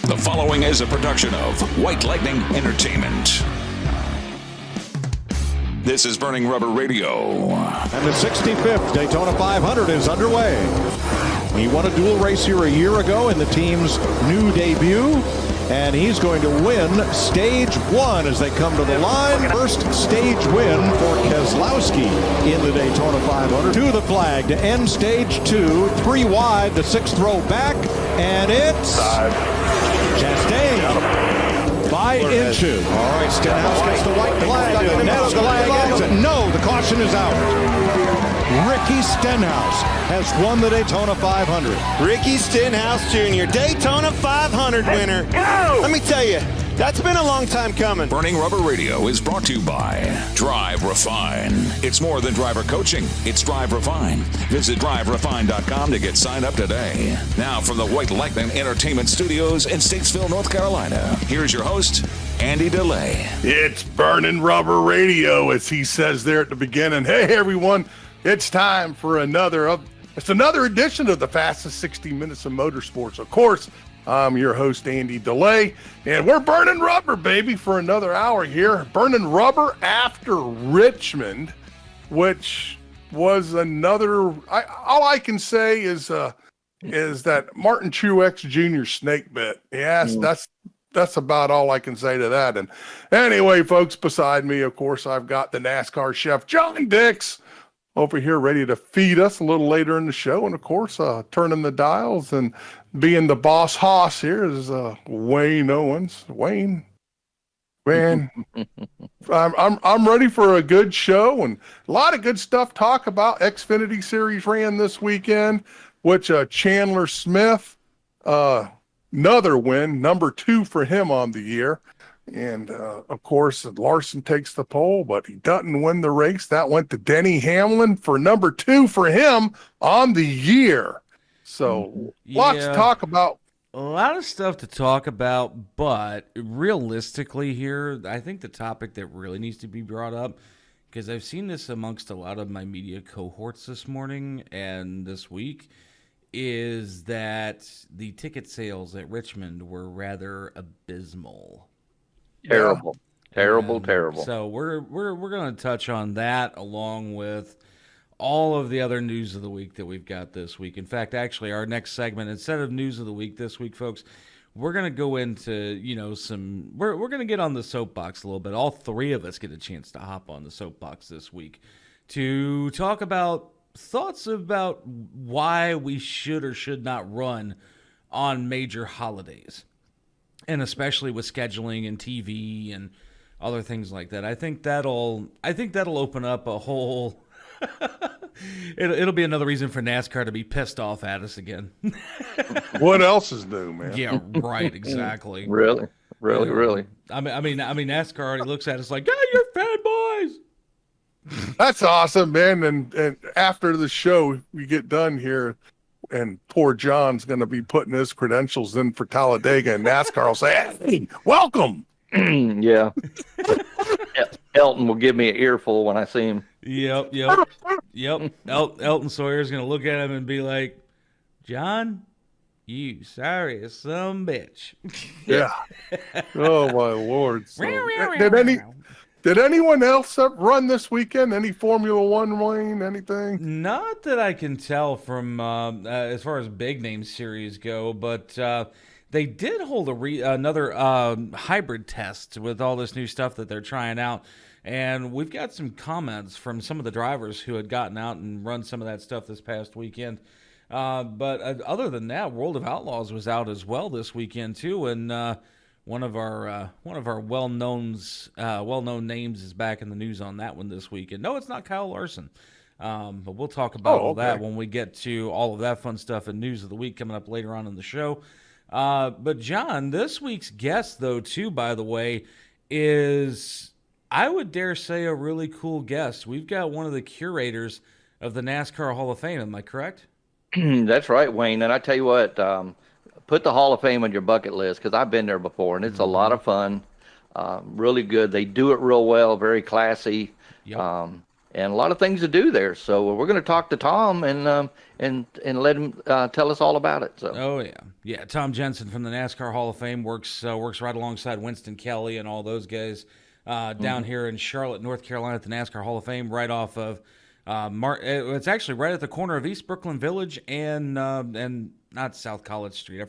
The following is a production of White Lightning Entertainment. This is Burning Rubber Radio. And the 65th Daytona 500 is underway. He won a dual race here a year ago in the team's new debut, and he's going to win stage one as they come to the line. First stage win for Keselowski in the Daytona 500. To the flag to end stage two, 3 wide, the 6th row back, and it's Chastain by inches. All right, Stenhouse gets the white flag. The net of the flag ends it. No, the caution is out. Ricky Stenhouse has won the Daytona 500. Ricky Stenhouse Jr., Daytona 500 winner. Go! Let me tell you, that's been a long time coming. Burning Rubber Radio is brought to you by Drive Refine. It's more than driver coaching. It's Drive Refine. Visit driverefine.com to get signed up today. Now from the White Lightning Entertainment Studios in Statesville, North Carolina, here's your host, Andy DeLay. It's Burning Rubber Radio, as he says there at the beginning. Hey, everyone. It's time for another edition of the fastest 60 minutes of motorsports. Of course, I'm your host, Andy DeLay, and we're burning rubber, baby, for another hour here. Burning rubber after Richmond, which was another. All I can say is that Martin Truex Jr. snake bit. Yes, that's about all I can say to that. And anyway, folks, beside me, of course, I've got the NASCAR chef, John Dix, over here ready to feed us a little later in the show. And of course, turning the dials and being the boss hoss here is Wayne Owens. Wayne, man, I'm ready for a good show and a lot of good stuff to talk about. Xfinity Series ran this weekend, which Chandler Smith, another win, number 2 for him on the year. And, of course, Larson takes the pole, but he doesn't win the race. That went to Denny Hamlin for number 2 for him on the year. So lots to talk about. A lot of stuff to talk about, but realistically here, I think the topic that really needs to be brought up, because I've seen this amongst a lot of my media cohorts this morning and this week, is that the ticket sales at Richmond were rather abysmal. Terrible. So we're going to touch on that along with all of the other news of the week that we've got this week. In fact, actually, our next segment, instead of news of the week this week, folks, we're going to go into, we're going to get on the soapbox a little bit. All 3 of us get a chance to hop on the soapbox this week to talk about thoughts about why we should or should not run on major holidays. And especially with scheduling and TV and other things like that, I think that'll open up a whole. It'll be another reason for NASCAR to be pissed off at us again. What else is new, man? Yeah, right. Exactly. Really. I mean, NASCAR already looks at us like, "Yeah, you're fanboys." That's awesome, man. And after the show, we get done here. And poor John's going to be putting his credentials in for Talladega, and NASCAR will say, "Hey, welcome." Yeah. Elton will give me an earful when I see him. Yep. Elton Sawyer's going to look at him and be like, "John, you sorry some bitch." Yeah. Oh my Lord. So, did anyone else run this weekend? Any Formula One, Wayne? Anything? Not that I can tell from as far as big name series go, but they did hold another hybrid test with all this new stuff that they're trying out. And we've got some comments from some of the drivers who had gotten out and run some of that stuff this past weekend. But other than that, World of Outlaws was out as well this weekend too, and one of our well-known names is back in the news on that one this week. And no, it's not Kyle Larson. But we'll talk about all that when we get to all of that fun stuff and news of the week coming up later on in the show. But John, this week's guest, though, too, by the way, is, I would dare say, a really cool guest. We've got one of the curators of the NASCAR Hall of Fame. Am I correct? That's right, Wayne. And I tell you what, put the Hall of Fame on your bucket list, because I've been there before, and it's a lot of fun. Really good. They do it real well, very classy. Yep. and a lot of things to do there. So we're going to talk to Tom and let him tell us all about it. So. Oh yeah. Tom Jensen from the NASCAR Hall of Fame works right alongside Winston Kelly and all those guys down here in Charlotte, North Carolina, at the NASCAR Hall of Fame, right off of it's actually right at the corner of East Brooklyn Village and not South College Street. I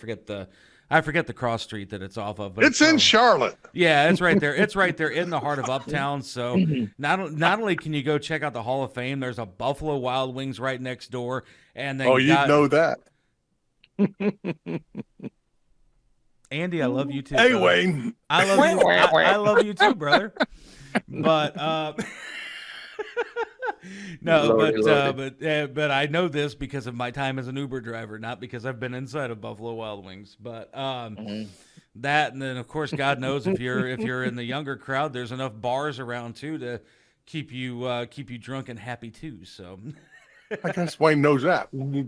forget the cross street that it's off of, but it's in Charlotte. Yeah, it's right there. It's right there in the heart of Uptown. So not only can you go check out the Hall of Fame, there's a Buffalo Wild Wings right next door, and then you know that. Andy, I love you too. Hey, brother. Wayne, I love you. I love you too, brother. But no, but I know this because of my time as an Uber driver, not because I've been inside of Buffalo Wild Wings. But that, and then of course, God knows if you're in the younger crowd, there's enough bars around too to keep you drunk and happy too. So I guess Wayne knows that. You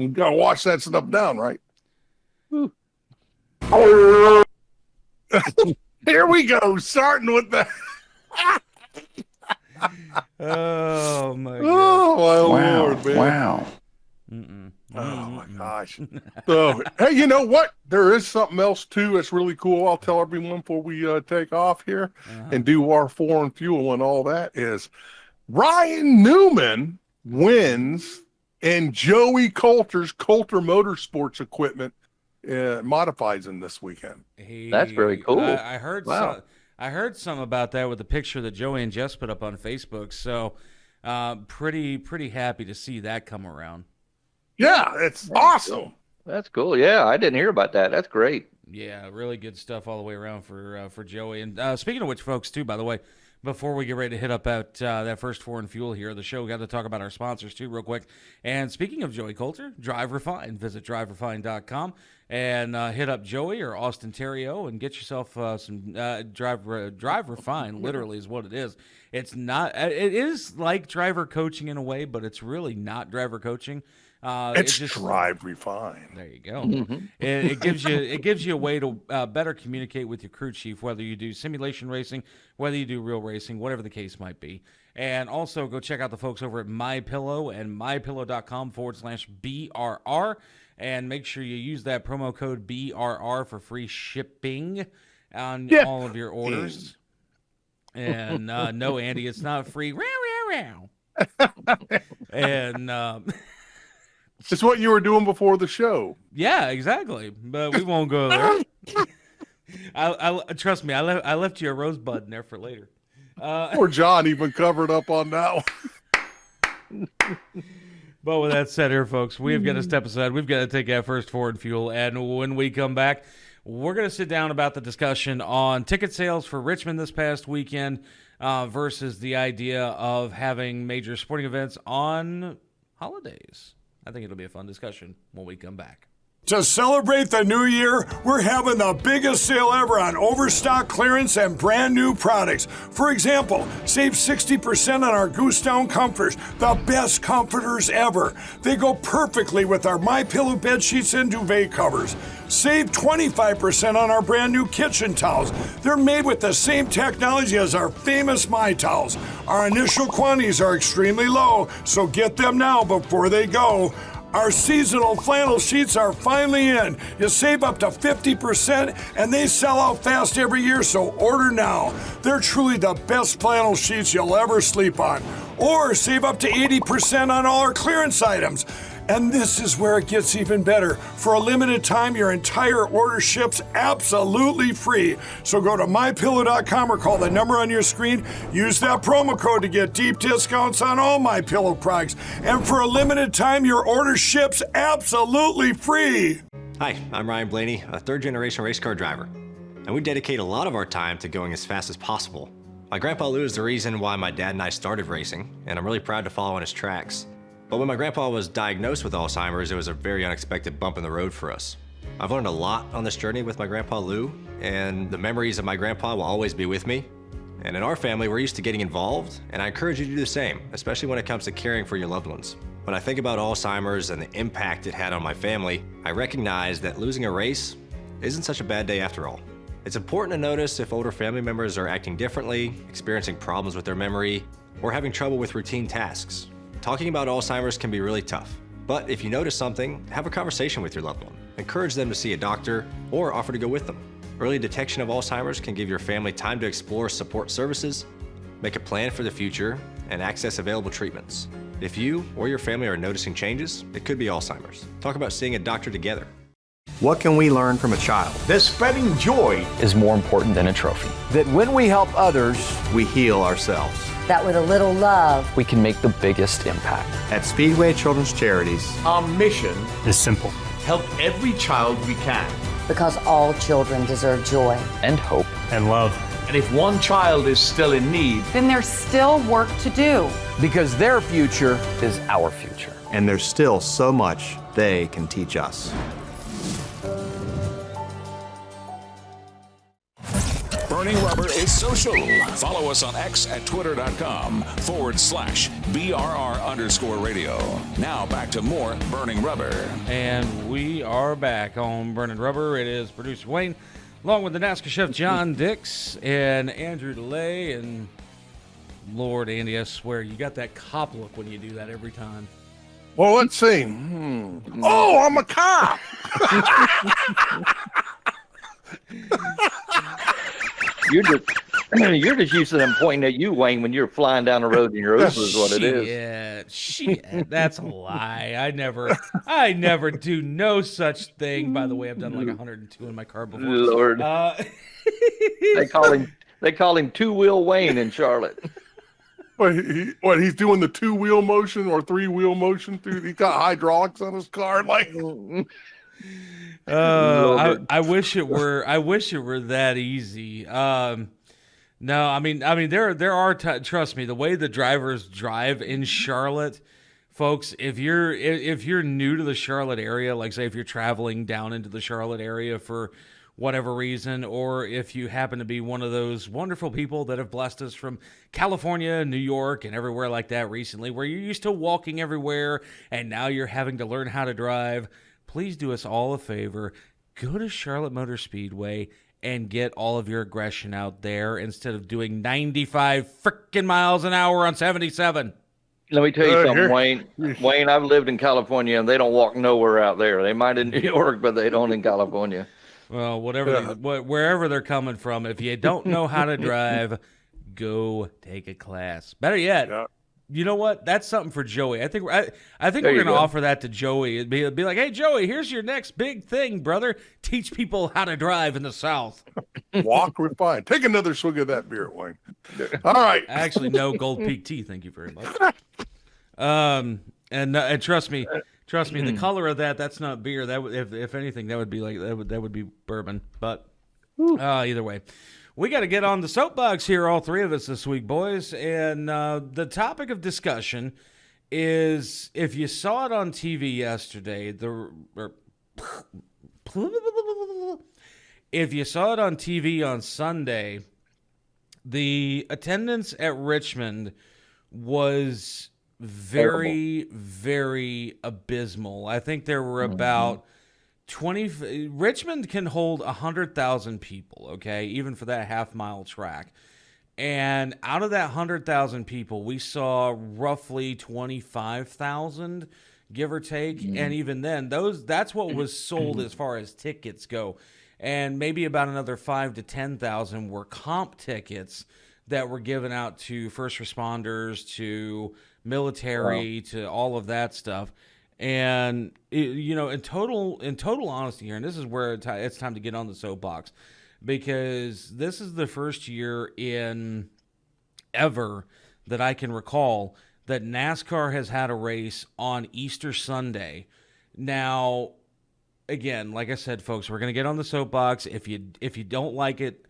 gotta wash that stuff down, right? Here we go, starting with the. Oh my God! Oh my Lord, man! Wow! Oh my gosh! So, hey, you know what? There is something else too that's really cool. I'll tell everyone before we take off here and do our foreign fuel and all that. Is Ryan Newman wins and Joey Coulter's Coulter Motorsports equipment modifies him this weekend. That's very cool. I heard. Wow. I heard some about that with the picture that Joey and Jess put up on Facebook. So, pretty happy to see that come around. Yeah, it's awesome. Cool. That's cool. Yeah, I didn't hear about that. That's great. Yeah, really good stuff all the way around for Joey. And speaking of which, folks, too, by the way, before we get ready to hit up at that first foreign fuel here of the show, we got to talk about our sponsors too real quick. And speaking of Joey Coulter, Drive Refine. Visit driverefine.com and hit up Joey or Austin Terrio and get yourself some Drive Refine. Literally is what it is. It is like driver coaching in a way, but it's really not driver coaching. It's just Drive Refine. There you go. Mm-hmm. It gives you a way to better communicate with your crew chief, whether you do simulation racing, whether you do real racing, whatever the case might be. And also go check out the folks over at MyPillow and mypillow.com/BRR. And make sure you use that promo code BRR for free shipping on all of your orders. And no, Andy, it's not free. And it's what you were doing before the show. Yeah, exactly. But we won't go there. I trust me. I left you a rosebud in there for later. Poor John even covered up on that one. But with that said here, folks, we've got to step aside. We've got to take that first forward fuel. And when we come back, we're going to sit down about the discussion on ticket sales for Richmond this past weekend versus the idea of having major sporting events on holidays. I think it'll be a fun discussion when we come back. To celebrate the new year, we're having the biggest sale ever on overstock clearance and brand new products. For example, save 60% on our Goose Down comforters, the best comforters ever. They go perfectly with our MyPillow bed sheets and duvet covers. Save 25% on our brand new kitchen towels. They're made with the same technology as our famous My Towels. Our initial quantities are extremely low, so get them now before they go. Our seasonal flannel sheets are finally in. You save up to 50% and they sell out fast every year, so order now. They're truly the best flannel sheets you'll ever sleep on. Or save up to 80% on all our clearance items. And this is where it gets even better. For a limited time, your entire order ships absolutely free. So go to mypillow.com or call the number on your screen. Use that promo code to get deep discounts on all MyPillow products. And for a limited time, your order ships absolutely free. Hi, I'm Ryan Blaney, a third-generation race car driver. And we dedicate a lot of our time to going as fast as possible. My grandpa Lou is the reason why my dad and I started racing, and I'm really proud to follow in his tracks. But when my grandpa was diagnosed with Alzheimer's, it was a very unexpected bump in the road for us. I've learned a lot on this journey with my grandpa Lou, and the memories of my grandpa will always be with me. And in our family, we're used to getting involved, and I encourage you to do the same, especially when it comes to caring for your loved ones. When I think about Alzheimer's and the impact it had on my family, I recognize that losing a race isn't such a bad day after all. It's important to notice if older family members are acting differently, experiencing problems with their memory, or having trouble with routine tasks. Talking about Alzheimer's can be really tough, but if you notice something, have a conversation with your loved one. Encourage them to see a doctor or offer to go with them. Early detection of Alzheimer's can give your family time to explore support services, make a plan for the future, and access available treatments. If you or your family are noticing changes, it could be Alzheimer's. Talk about seeing a doctor together. What can we learn from a child? That spreading joy is more important than a trophy. That when we help others, we heal ourselves. That with a little love, we can make the biggest impact. At Speedway Children's Charities, our mission is simple. Help every child we can. Because all children deserve joy. And hope. And love. And if one child is still in need, then there's still work to do. Because their future is our future. And there's still so much they can teach us. Burning Rubber is social. Follow us on X at twitter.com/BRR_radio. Now back to more Burning Rubber. And we are back on Burning Rubber. It is producer Wayne, along with the NASCAR chef John Dix and Andrew DeLay. And Lord, Andy, I swear, you got that cop look when you do that every time. Well, let's see. Oh, I'm a cop. You're just used to them pointing at you, Wayne, when you're flying down the road in your Uber is what it is. Yeah, shit, that's a lie. I never do no such thing. By the way, I've done like 102 in my car before. Lord, they call him two-wheel Wayne in Charlotte. He's doing the two-wheel motion or three-wheel motion through. He's got hydraulics on his car, like. I wish it were. I wish it were that easy. No, I mean, there are. Trust me, the way the drivers drive in Charlotte, folks. If you're new to the Charlotte area, like say if you're traveling down into the Charlotte area for whatever reason, or if you happen to be one of those wonderful people that have blessed us from California, New York, and everywhere like that recently, where you're used to walking everywhere and now you're having to learn how to drive. Please do us all a favor. Go to Charlotte Motor Speedway and get all of your aggression out there instead of doing 95 freaking miles an hour on 77. Let me tell you something, Wayne. Wayne, I've lived in California, and they don't walk nowhere out there. They might in New York, but they don't in California. Well, wherever they're coming from, if you don't know how to drive, go take a class. Better yet, you know what? That's something for Joey. I think we're going to offer that to Joey. It'd be like, hey, Joey, here's your next big thing, brother. Teach people how to drive in the South. Walk refine. Take another swig of that beer, Wayne. All right. Actually, no Gold Peak tea. Thank you very much. And trust me, the color of that's not beer. That if anything, that would be bourbon. But either way. We got to get on the soapbox here, all three of us this week, boys. And the topic of discussion is, if you saw it on TV yesterday, if you saw it on TV on Sunday, the attendance at Richmond was very, very abysmal. I think there were about 20. Richmond can hold 100,000 people, okay, even for that half-mile track. And out of that 100,000 people, we saw roughly 25,000, give or take. And even then, that's what was sold as far as tickets go. And maybe about another 5,000 to 10,000 were comp tickets that were given out to first responders, to military, to all of that stuff. And in total honesty here, and this is where it's time to get on the soapbox, because this is the first year in ever that I can recall that NASCAR has had a race on Easter Sunday. Now, again, like I said, folks, we're going to get on the soapbox. If you don't like it,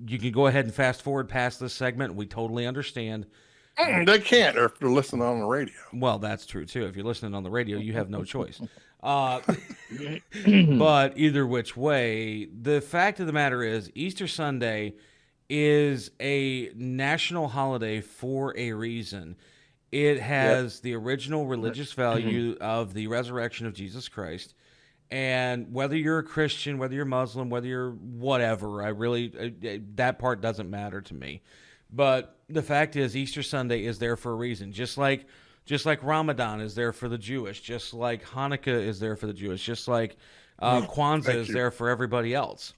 you can go ahead and fast forward past this segment. We totally understand. They can't if they're listening on the radio. Well, that's true, too. If you're listening on the radio, you have no choice. But either which way, the fact of the matter is Easter Sunday is a national holiday for a reason. It has the original religious value of the resurrection of Jesus Christ. And whether you're a Christian, whether you're Muslim, whether you're whatever, that part doesn't matter to me. But the fact is, Easter Sunday is there for a reason. Just like Ramadan is there for the Jewish, just like Hanukkah is there for the Jewish, just like Kwanzaa is there for everybody else.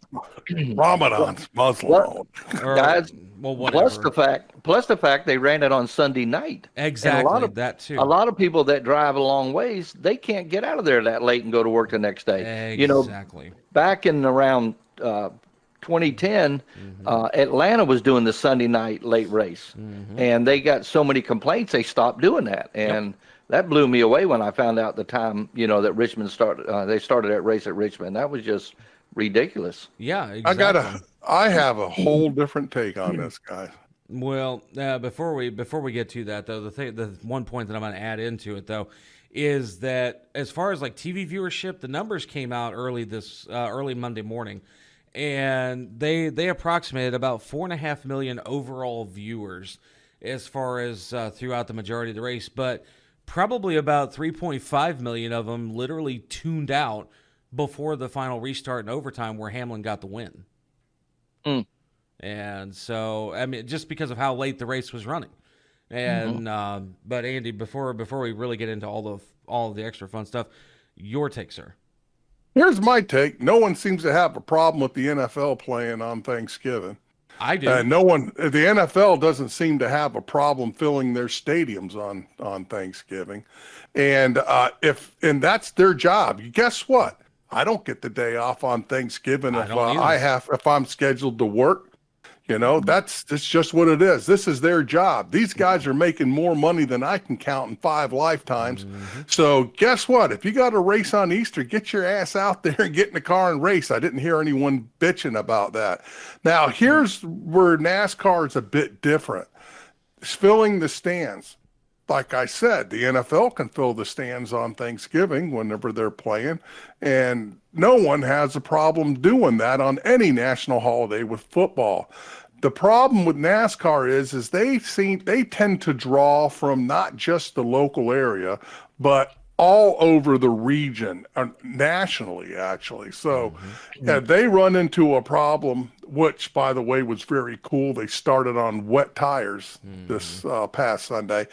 Ramadan's Muslim. Guys, well, whatever. Plus the fact they ran it on Sunday night. Exactly, that too. A lot of people that drive a long ways, they can't get out of there that late and go to work the next day. Exactly. Back in around 2010, Atlanta was doing the Sunday night late race, and they got so many complaints they stopped doing that. And that blew me away when I found out the time, that Richmond started. They started that race at Richmond. That was just ridiculous. Yeah, exactly. I have a whole different take on this, guys. Well, before we get to that though, the one point that I'm going to add into it though is that as far as like TV viewership, the numbers came out early Monday morning, and they approximated about 4.5 million overall viewers as far as throughout the majority of the race, but probably about 3.5 million of them literally tuned out before the final restart and overtime where Hamlin got the win. And so, I mean, just because of how late the race was running. And but Andy, before we really get into all of the extra fun stuff, your take, sir. Here's my take. No one seems to have a problem with the NFL playing on Thanksgiving. I do. The NFL doesn't seem to have a problem filling their stadiums on Thanksgiving. And that's their job. Guess what? I don't get the day off on Thanksgiving if I'm scheduled to work. That's just what it is. This is their job. These guys are making more money than I can count in 5 lifetimes. So guess what? If you got a race on Easter, get your ass out there and get in the car and race. I didn't hear anyone bitching about that. Now, here's where NASCAR is a bit different. It's filling the stands. Like I said, the NFL can fill the stands on Thanksgiving whenever they're playing, and no one has a problem doing that on any national holiday with football. The problem with NASCAR is they tend to draw from not just the local area, but all over the region, nationally, actually. So they run into a problem, which, by the way, was very cool. They started on wet tires this past Sunday.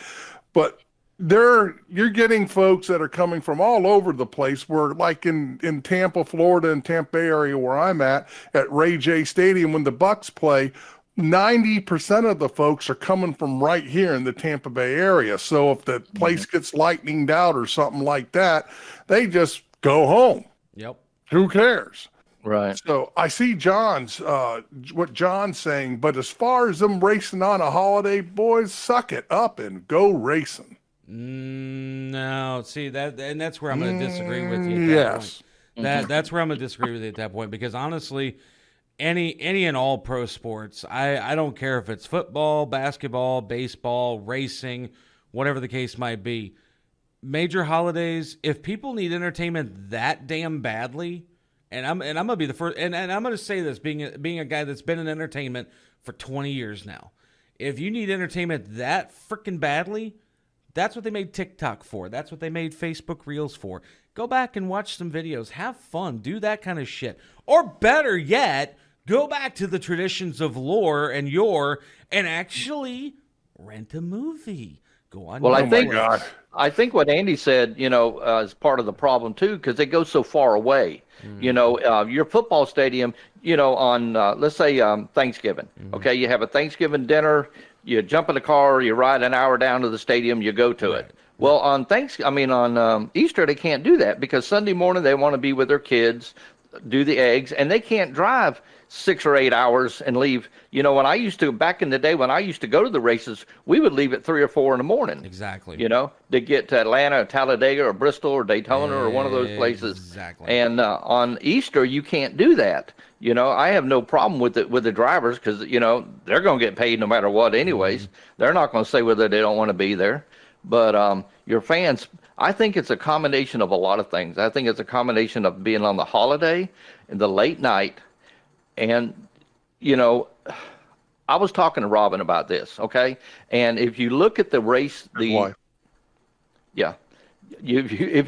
But you're getting folks that are coming from all over the place, where like in Tampa, Florida, and Tampa Bay area where I'm at Ray J Stadium, when the Bucks play, 90% of the folks are coming from right here in the Tampa Bay area. So if the place gets lightninged out or something like that, they just go home. Yep. Who cares? Right. So I see what John's saying, but as far as them racing on a holiday, boys, suck it up and go racing. No, see that's where I'm going to disagree with you. At that point. That's where I'm going to disagree with you at that point, because honestly, any and all pro sports, I don't care if it's football, basketball, baseball, racing, whatever the case might be. Major holidays, if people need entertainment that damn badly. And I'm gonna be the first, and I'm gonna say this, being a guy that's been in entertainment for 20 years now. If you need entertainment that freaking badly, that's what they made TikTok for. That's what they made Facebook Reels for. Go back and watch some videos, have fun, do that kind of shit. Or better yet, go back to the traditions of lore and actually rent a movie. Go on. Well, I think what Andy said, is part of the problem too, because they go so far away. Your football stadium, on let's say Thanksgiving. Okay, you have a Thanksgiving dinner. You jump in the car, you ride an hour down to the stadium, you go to it. Well, on Easter they can't do that, because Sunday morning they want to be with their kids, do the eggs, and they can't drive 6 or 8 hours and leave. Back in the day when I used to go to the races, we would leave at 3 or 4 in the morning. Exactly. To get to Atlanta or Talladega or Bristol or Daytona or one of those places. Exactly. And on Easter, you can't do that. I have no problem with the drivers, because, they're going to get paid no matter what anyways. They're not going to say whether they don't want to be there. But your fans, I think it's a combination of a lot of things. I think it's a combination of being on the holiday and the late night. And, I was talking to Robin about this, okay? And if you look at the race, if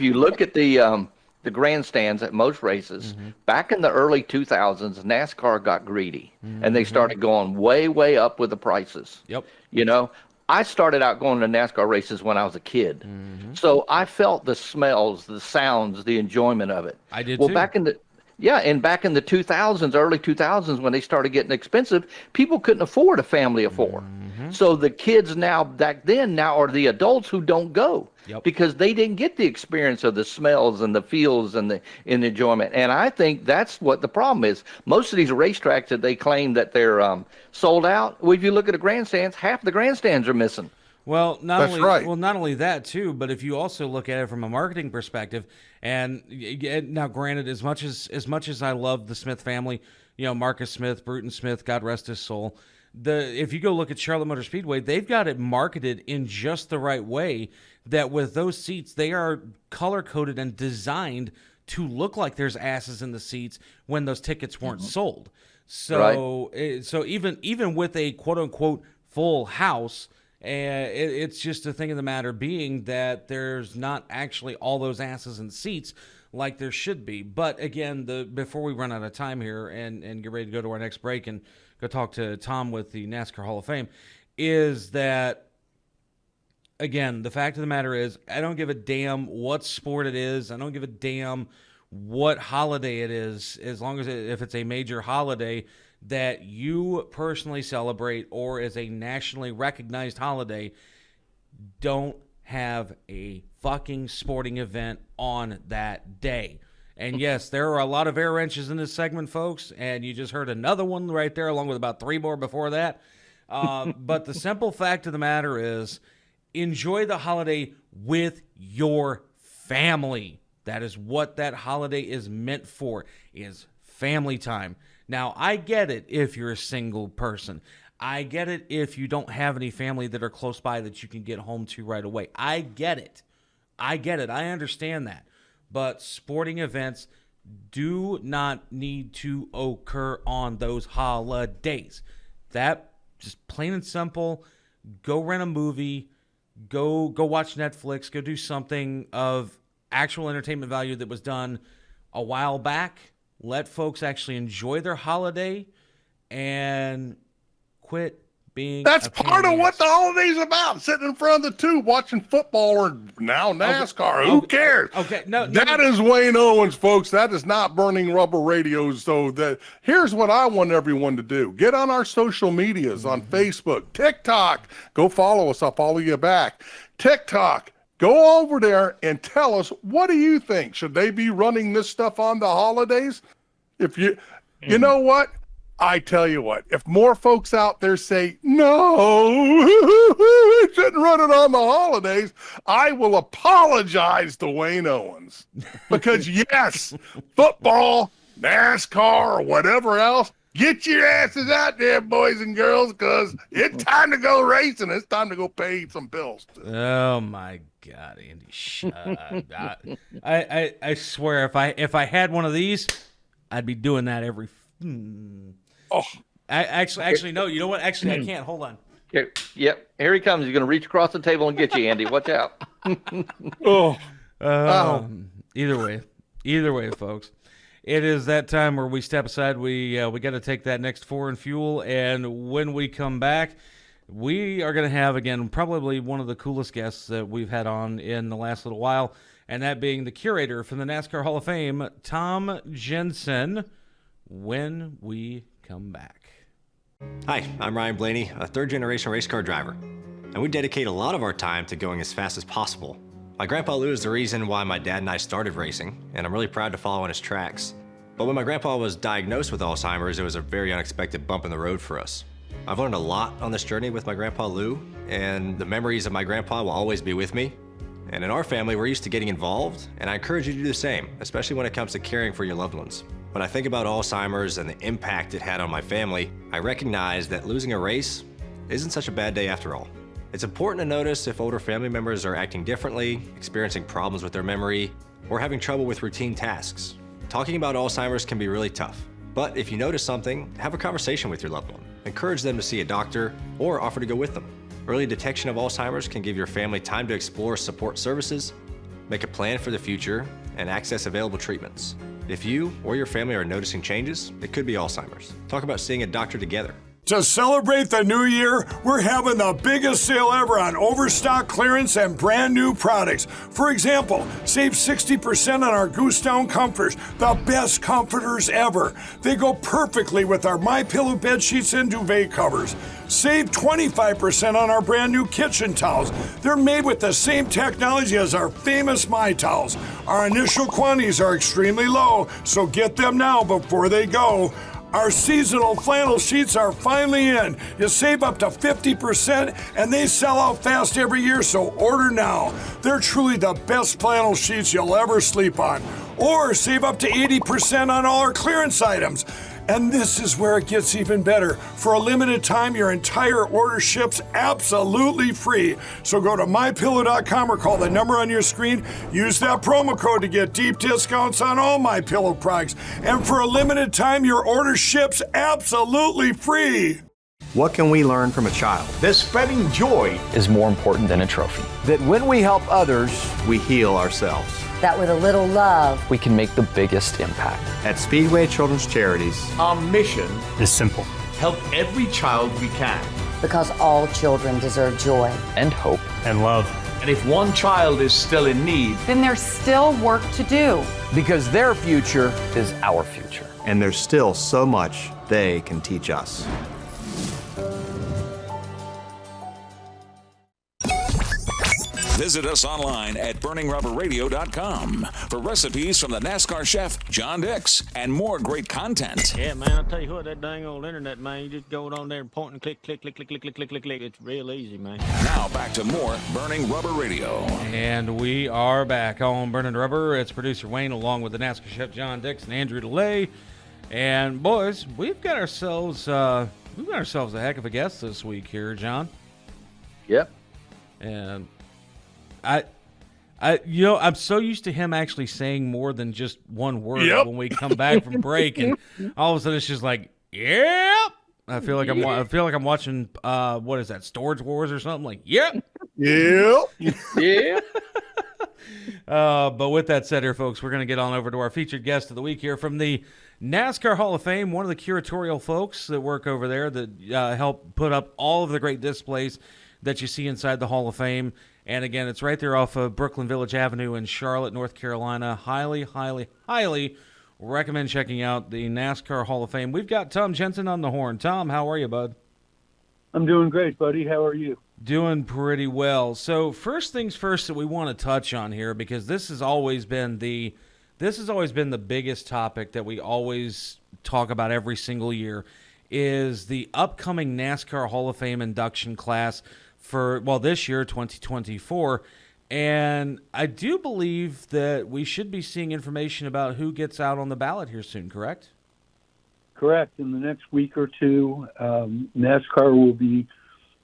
you look at the the grandstands at most races. Back in the early 2000s, NASCAR got greedy, and they started going way, way up with the prices. Yep. You know, I started out going to NASCAR races when I was a kid. So I felt the smells, the sounds, the enjoyment of it. I did well, too. back in the 2000s, early 2000s, when they started getting expensive, people couldn't afford a family of four. So the kids now, back then, now are the adults who don't go because they didn't get the experience of the smells and the feels and the enjoyment. And I think that's what the problem is. Most of these racetracks that they claim that they're sold out, well, if you look at the grandstands, half the grandstands are missing. Well, That's right. not only that too, but if you also look at it from a marketing perspective, and now granted, as much as I love the Smith family, Marcus Smith, Bruton Smith, God rest his soul, if you go look at Charlotte Motor Speedway, they've got it marketed in just the right way that with those seats, they are color coded and designed to look like there's asses in the seats when those tickets weren't sold. So, so even with a quote unquote full house, it's just a thing of the matter being that there's not actually all those asses in seats like there should be. But again, before we run out of time here and get ready to go to our next break and go talk to Tom with the NASCAR Hall of Fame, is that, again, the fact of the matter is I don't give a damn what sport it is. I don't give a damn what holiday it is, as long as if it's a major holiday that you personally celebrate or is a nationally recognized holiday. Don't have a fucking sporting event on that day. And yes, there are a lot of air wrenches in this segment, folks, and you just heard another one right there along with about 3 more before that. But the simple fact of the matter is enjoy the holiday with your family. That is what that holiday is meant for, is family time. Now, I get it if you're a single person. I get it if you don't have any family that are close by that you can get home to right away. I get it. I understand that. But sporting events do not need to occur on those holidays. That, just plain and simple, go rent a movie, go watch Netflix, go do something of actual entertainment value that was done a while back. Let folks actually enjoy their holiday and quit being. That's part of what the holiday's about. Sitting in front of the tube watching football or now NASCAR. Who cares? Okay, That is Wayne Owens, folks. That is not Burning Rubber Radios. So here's what I want everyone to do. Get on our social medias on Facebook, TikTok. Go follow us. I'll follow you back. TikTok. Go over there and tell us, what do you think? Should they be running this stuff on the holidays? If you know what? I tell you what, if more folks out there say, no, we shouldn't run it on the holidays, I will apologize to Wayne Owens. Because yes, football, NASCAR, or whatever else, get your asses out there, boys and girls, because it's time to go racing. It's time to go pay some bills. Oh, my God, Andy, shut up. I swear, if I had one of these, I'd be doing that every... Oh, actually, no. You know what? Actually, I can't. Hold on. Yep. Here he comes. He's going to reach across the table and get you, Andy. Watch out. Either way, folks. It is that time where we step aside. We got to take that next 4 in fuel, and when we come back, we are going to have again probably one of the coolest guests that we've had on in the last little while, and that being the curator from the NASCAR Hall of Fame, Tom Jensen. When we come back. Hi, I'm Ryan Blaney, a third-generation race car driver, and we dedicate a lot of our time to going as fast as possible. My grandpa Lou is the reason why my dad and I started racing, and I'm really proud to follow in his tracks. But when my grandpa was diagnosed with Alzheimer's, it was a very unexpected bump in the road for us. I've learned a lot on this journey with my grandpa Lou, and the memories of my grandpa will always be with me. And in our family, we're used to getting involved, and I encourage you to do the same, especially when it comes to caring for your loved ones. When I think about Alzheimer's and the impact it had on my family, I recognize that losing a race isn't such a bad day after all. It's important to notice if older family members are acting differently, experiencing problems with their memory, or having trouble with routine tasks. Talking about Alzheimer's can be really tough, but if you notice something, have a conversation with your loved one. Encourage them to see a doctor or offer to go with them. Early detection of Alzheimer's can give your family time to explore support services, make a plan for the future, and access available treatments. If you or your family are noticing changes, it could be Alzheimer's. Talk about seeing a doctor together. To celebrate the new year, we're having the biggest sale ever on overstock clearance and brand new products. For example, save 60% on our Goose Down comforters, the best comforters ever. They go perfectly with our MyPillow bed sheets and duvet covers. Save 25% on our brand new kitchen towels. They're made with the same technology as our famous My Towels. Our initial quantities are extremely low, so get them now before they go. Our seasonal flannel sheets are finally in. You save up to 50% and they sell out fast every year, so order now. They're truly the best flannel sheets you'll ever sleep on. Or save up to 80% on all our clearance items. And this is where it gets even better. For a limited time, your entire order ships absolutely free. So go to MyPillow.com or call the number on your screen. Use that promo code to get deep discounts on all MyPillow products. And for a limited time, your order ships absolutely free. What can we learn from a child? That spreading joy is more important than a trophy. that when we help others, We heal ourselves. That with a little love, We can make the biggest impact. At Speedway Children's Charities, our mission It's simple. help every child we can. because all children deserve joy. And hope. And love. And if one child is still in need, Then there's still work to do. because their future Is our future. and there's still so much they can teach us. Visit us online at burningrubberradio.com for recipes from the NASCAR chef, John Dix, and more great content. Yeah, man, I'll tell you what, that dang old internet, man, you just go on there and point and click, click, click, click, click, click, click, click, click. It's real easy, man. Now back to more Burning Rubber Radio. And we are back on Burning Rubber. It's producer Wayne along with the NASCAR chef John Dix and Andrew DeLay. And boys, we've got ourselves a heck of a guest this week here, John. Yep. And I'm so used to him actually saying more than just one word when we come back from break, and all of a sudden it's just like, yep. I feel like I'm watching what is that, Storage Wars or something? Like, yep. Yeah. But with that said here, folks, we're going to get on over to our featured guest of the week here from the NASCAR Hall of Fame, one of the curatorial folks that work over there that help put up all of the great displays that you see inside the Hall of Fame. And again, it's right there off of Brooklyn Village Avenue in Charlotte, North Carolina. Highly, highly, highly recommend checking out the NASCAR Hall of Fame. We've got Tom Jensen on the horn. Tom, how are you, bud? I'm doing great, buddy. How are you? Doing pretty well. So first things first that we want to touch on here, because this has always been the biggest topic that we always talk about every single year, is the upcoming NASCAR Hall of Fame induction class for, this year, 2024. And I do believe that we should be seeing information about who gets out on the ballot here soon, correct? Correct. In the next week or two, NASCAR will be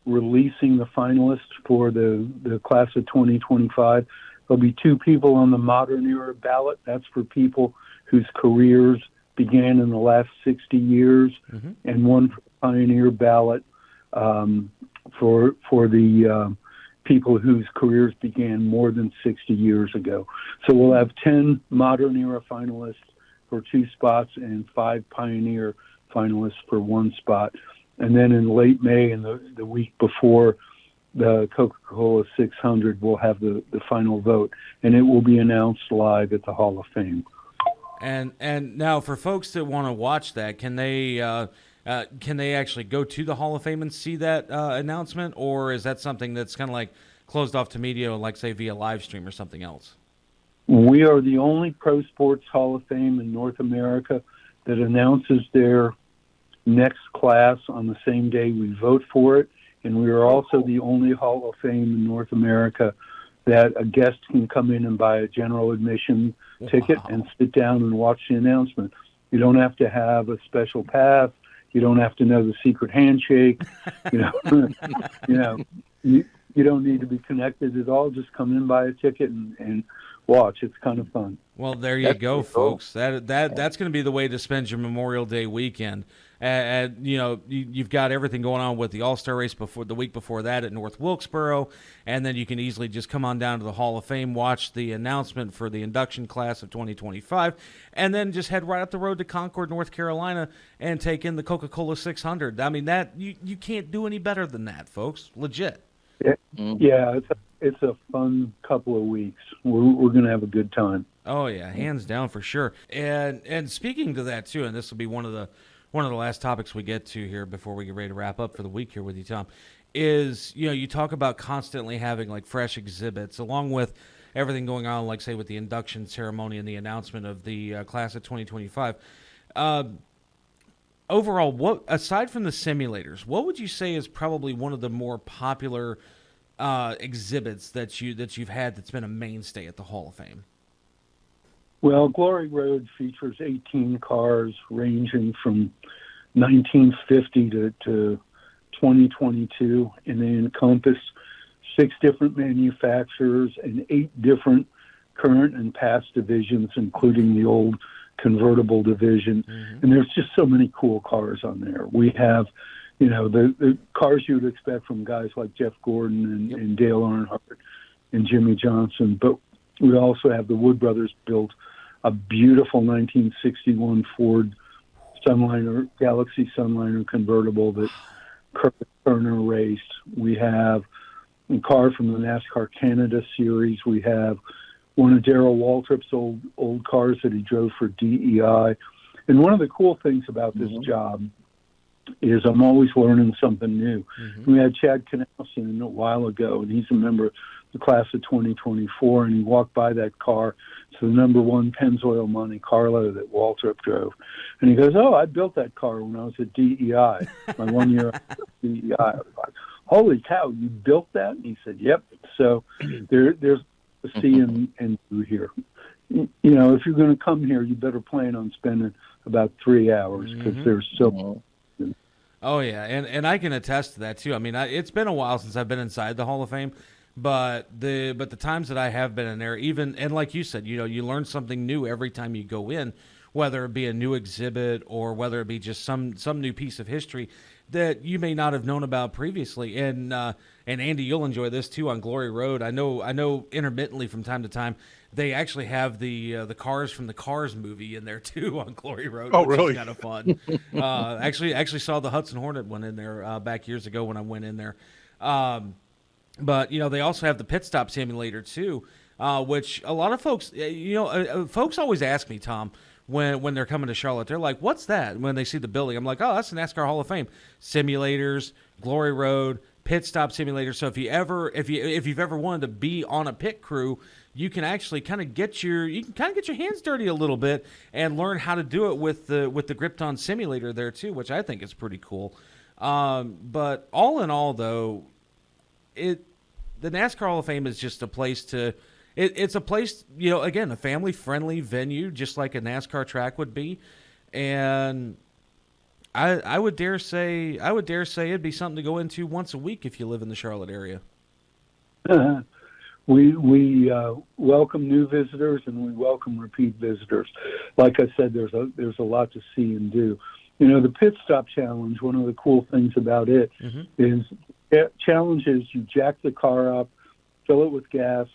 releasing the finalists for the class of 2025. There'll be two people on the modern era ballot. That's for people whose careers began in the last 60 years, and one for the pioneer ballot for the people whose careers began more than 60 years ago. So we'll have 10 modern era finalists for 2 spots and 5 pioneer finalists for 1 spot. And then in late May, and the week before the Coca-Cola 600, we'll have the final vote, and it will be announced live at the Hall of Fame. And now for folks that want to watch that, can they actually go to the Hall of Fame and see that announcement, or is that something that's kind of like closed off to media, like say via live stream or something else? We are the only pro sports Hall of Fame in North America that announces their next class on the same day we vote for it, and we are also the only Hall of Fame in North America that a guest can come in and buy a general admission ticket and sit down and watch the announcement. You don't have to have a special pass. You don't have to know the secret handshake. You don't need to be connected at all. Just come in, buy a ticket, and watch. It's kind of fun. Well, there you go, folks. That's going to be the way to spend your Memorial Day weekend. And you've got everything going on with the All-Star race the week before that at North Wilkesboro, and then you can easily just come on down to the Hall of Fame, watch the announcement for the induction class of 2025, and then just head right up the road to Concord, North Carolina, and take in the Coca-Cola 600. I mean, that you can't do any better than that, folks. Legit. Yeah, it's a fun couple of weeks. We're going to have a good time. Oh yeah, hands down for sure. And speaking to that too, and this will be one of the last topics we get to here before we get ready to wrap up for the week here with you, Tom, is you talk about constantly having like fresh exhibits along with everything going on, like say with the induction ceremony and the announcement of the class of 2025. Overall, what aside from the simulators, what would you say is probably one of the more popular exhibits that you've had that's been a mainstay at the Hall of Fame? Well, Glory Road features 18 cars ranging from 1950 to 2022, and they encompass 6 different manufacturers and 8 different current and past divisions, including the old convertible division. And there's just so many cool cars on there. We have, the cars you would expect from guys like Jeff Gordon and Dale Earnhardt and Jimmy Johnson, but we also have the Wood Brothers built a beautiful 1961 Ford Sunliner, Galaxy Sunliner convertible that Kurt Turner raced. We have a car from the NASCAR Canada Series. We have one of Darrell Waltrip's old cars that he drove for DEI. And one of the cool things about this job is I'm always learning something new. We had Chad Knausen a while ago, and he's a member of the class of 2024, and he walked by that car. It's the number 1 Pennzoil Monte Carlo that Waltrip drove. And he goes, "Oh, I built that car when I was at DEI, my 1 year at DEI." I was like, "Holy cow, you built that?" And he said, "Yep." So there's a see and do here. If you're going to come here, you better plan on spending about 3 hours because there's so much. Oh yeah, and I can attest to that too. I mean, it's been a while since I've been inside the Hall of Fame, but the times that I have been in there, and like you said, you learn something new every time you go in, whether it be a new exhibit or whether it be just some new piece of history that you may not have known about previously. And Andy, you'll enjoy this too on Glory Road. I know intermittently from time to time they actually have the cars from the Cars movie in there too on Glory Road. Oh, which really? is kind of fun. Actually saw the Hudson Hornet one in there back years ago when I went in there. But they also have the pit stop simulator too, which a lot of folks, folks always ask me, Tom, when they're coming to Charlotte, they're like, "What's that?" When they see the building, I'm like, "Oh, that's the NASCAR Hall of Fame. Simulators, Glory Road, pit stop simulator." So if you've ever wanted to be on a pit crew, you can actually kind of get your hands dirty a little bit and learn how to do it with the Gripton simulator there too, which I think is pretty cool. But all in all, though, the NASCAR Hall of Fame is just a place to. It's a place, again, a family-friendly venue, just like a NASCAR track would be, and I would dare say it'd be something to go into once a week if you live in the Charlotte area. We welcome new visitors and we welcome repeat visitors. Like I said, there's a lot to see and do. The pit stop challenge. One of the cool things about it is challenge is you jack the car up, fill it with gas,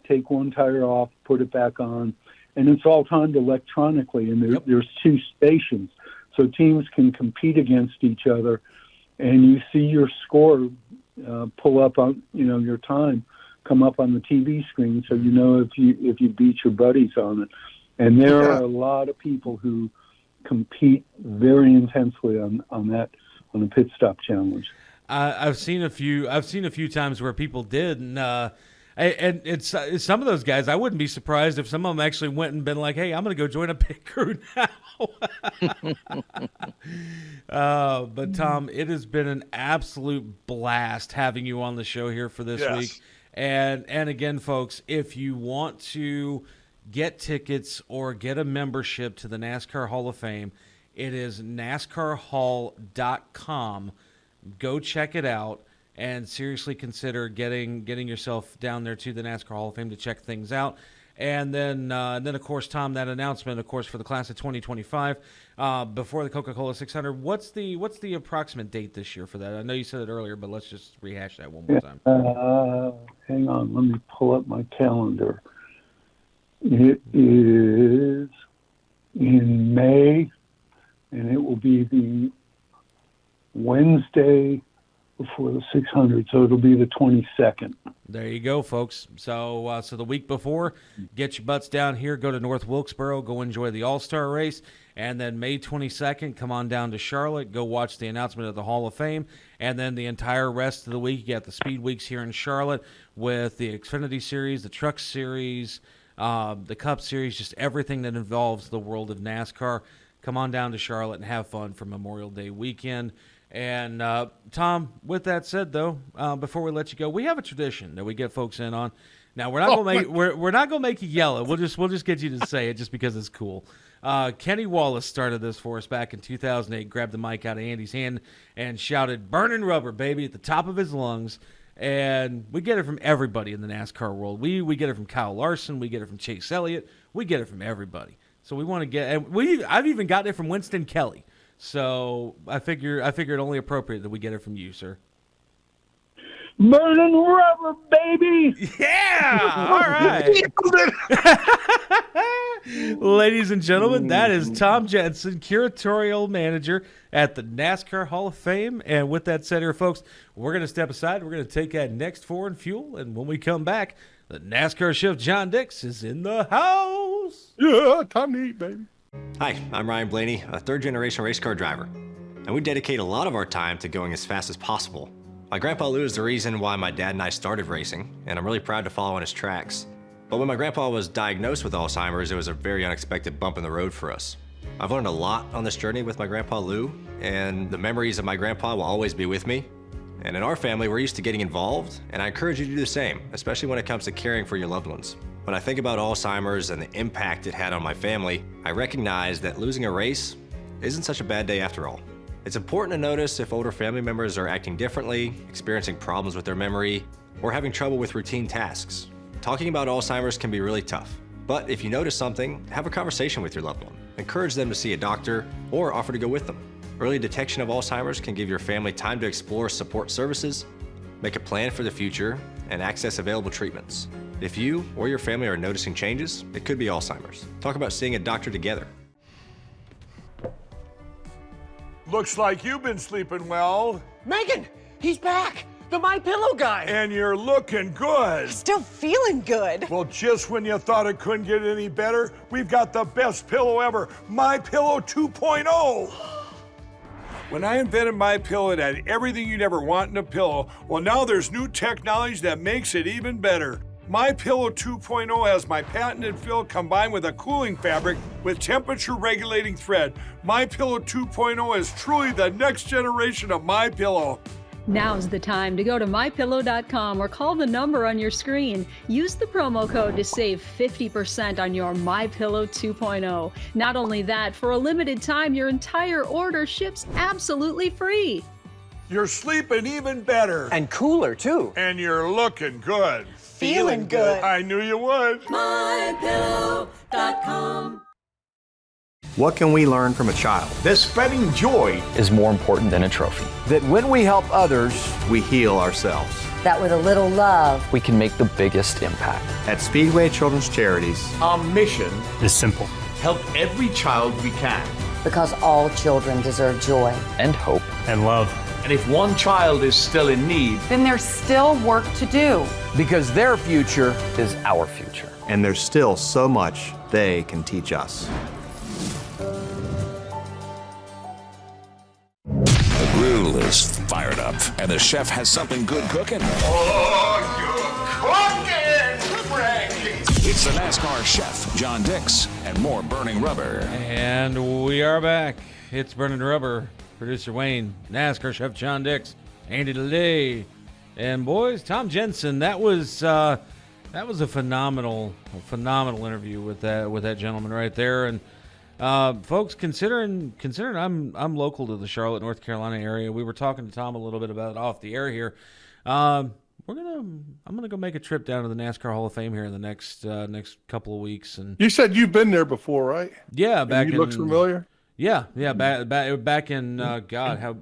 take one tire off, put it back on, and it's all timed electronically. And there's 2 stations, so teams can compete against each other, and you see your score pull up on your time come up on the TV screen, so if you beat your buddies on it. And there are a lot of people who compete very intensely on the pit stop challenge. I've seen a few times where people did, and it's some of those guys. I wouldn't be surprised if some of them actually went and been like, "Hey, I'm going to go join a pit crew now." But Tom, it has been an absolute blast having you on the show here for this week. And again, folks, if you want to get tickets or get a membership to the NASCAR Hall of Fame, it is NASCARHall.com. Go check it out and seriously consider getting yourself down there to the NASCAR Hall of Fame to check things out. And then of course, Tom, that announcement, of course, for the class of 2025, before the Coca-Cola 600. What's the approximate date this year for that? I know you said it earlier, but let's just rehash that one more time. Hang on, let me pull up my calendar. It is in May, and it will be the Wednesday before the 600, so it'll be the 22nd. There you go, folks. So the week before, get your butts down here, go to North Wilkesboro, go enjoy the All-Star race, and then May 22nd, come on down to Charlotte, go watch the announcement of the Hall of Fame, and then the entire rest of the week, you got the Speed Weeks here in Charlotte with the Xfinity Series, the Truck Series, the Cup Series, just everything that involves the world of NASCAR. Come on down to Charlotte and have fun for Memorial Day weekend. And Tom, with that said, though, before we let you go, we have a tradition that we get folks in on. Now we're not gonna make you yell it. We'll just get you to say it just because it's cool. Kenny Wallace started this for us back in 2008. Grabbed the mic out of Andy's hand and shouted "Burning Rubber, baby" at the top of his lungs. And we get it from everybody in the NASCAR world. We get it from Kyle Larson. We get it from Chase Elliott. We get it from everybody. So we want to get, and I've even gotten it from Winston Kelly. So I figured only appropriate that we get it from you, sir. Burning rubber, baby! Yeah! All right. Ladies and gentlemen, that is Tom Jensen, curatorial manager at the NASCAR Hall of Fame. And with that said here, folks, we're going to step aside. We're going to take that next foreign fuel. And when we come back, the NASCAR chef John Dix is in the house. Yeah, time to eat, baby. Hi, I'm Ryan Blaney, a third-generation race car driver, and we dedicate a lot of our time to going as fast as possible. My grandpa Lou is the reason why my dad and I started racing, and I'm really proud to follow in his tracks. But when my grandpa was diagnosed with Alzheimer's, it was a very unexpected bump in the road for us. I've learned a lot on this journey with my grandpa Lou, and the memories of my grandpa will always be with me. And in our family, we're used to getting involved, and I encourage you to do the same, especially when it comes to caring for your loved ones. When I think about Alzheimer's and the impact it had on my family, I recognize that losing a race isn't such a bad day after all. It's important to notice if older family members are acting differently, experiencing problems with their memory, or having trouble with routine tasks. Talking about Alzheimer's can be really tough, but if you notice something, have a conversation with your loved one. Encourage them to see a doctor or offer to go with them. Early detection of Alzheimer's can give your family time to explore support services, make a plan for the future, and access available treatments. If you or your family are noticing changes, it could be Alzheimer's. Talk about seeing a doctor together. Looks like you've been sleeping well. Megan, he's back. The MyPillow guy. And you're looking good. Still feeling good. Well, just when you thought it couldn't get any better, we've got the best pillow ever, MyPillow 2.0. When I invented MyPillow, it had everything you'd ever want in a pillow. Well, now there's new technology that makes it even better. MyPillow 2.0 has my patented fill combined with a cooling fabric with temperature regulating thread. MyPillow 2.0 is truly the next generation of MyPillow. Now's the time to go to MyPillow.com or call the number on your screen. Use the promo code to save 50% on your MyPillow 2.0. Not only that, for a limited time, your entire order ships absolutely free. You're sleeping even better. And cooler, too. And you're looking good. Feeling good. I knew you would. MyPillow.com. What can we learn from a child? That spreading joy is more important than a trophy. that when we help others, We heal ourselves. That with a little love, We can make the biggest impact. At Speedway Children's Charities, our mission It's simple. help every child we can. because all children deserve joy. And hope. And love. And if one child is still in need, Then there's still work to do. because their future Is our future. and there's still so much they can teach us. The grill is fired up, and the chef has something good cooking. It's the NASCAR chef, John Dix, and more Burning Rubber. And we are back. It's Burning Rubber. Producer Wayne, NASCAR chef John Dix, Andy DeLay, and boys, Tom Jensen. That was a phenomenal interview with that gentleman right there. And folks, considering I'm local to the Charlotte, North Carolina area, we were talking to Tom a little bit about it off the air here. I'm gonna go make a trip down to the NASCAR Hall of Fame here in the next couple of weeks. And You said you've been there before, right? yeah, back He in, looks familiar. Yeah, back in God, how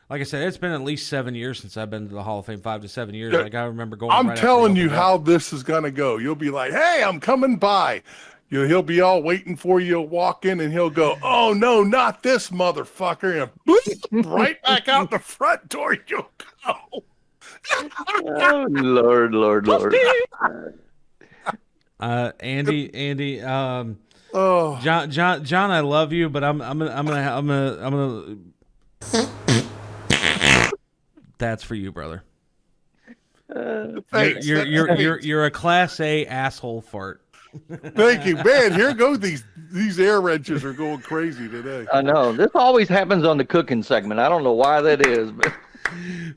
like I said, it's been at least 7 years since I've been to the Hall of Fame. 5 to 7 years. Yeah. Like I remember going. I'm right telling after you opened how up. this is gonna go. You'll be like, "Hey, I'm coming by." He'll be all waiting for you. You'll walk in and he'll go, "Oh no, not this motherfucker!" And bleep, right back out the front door you'll go. Oh, Lord. Andy, John, I love you, but I'm gonna. That's for you, brother. Thanks. You're a class A asshole fart. Thank you, man. Here go these air wrenches are going crazy today. I know. This always happens on the cooking segment. I don't know why that is, but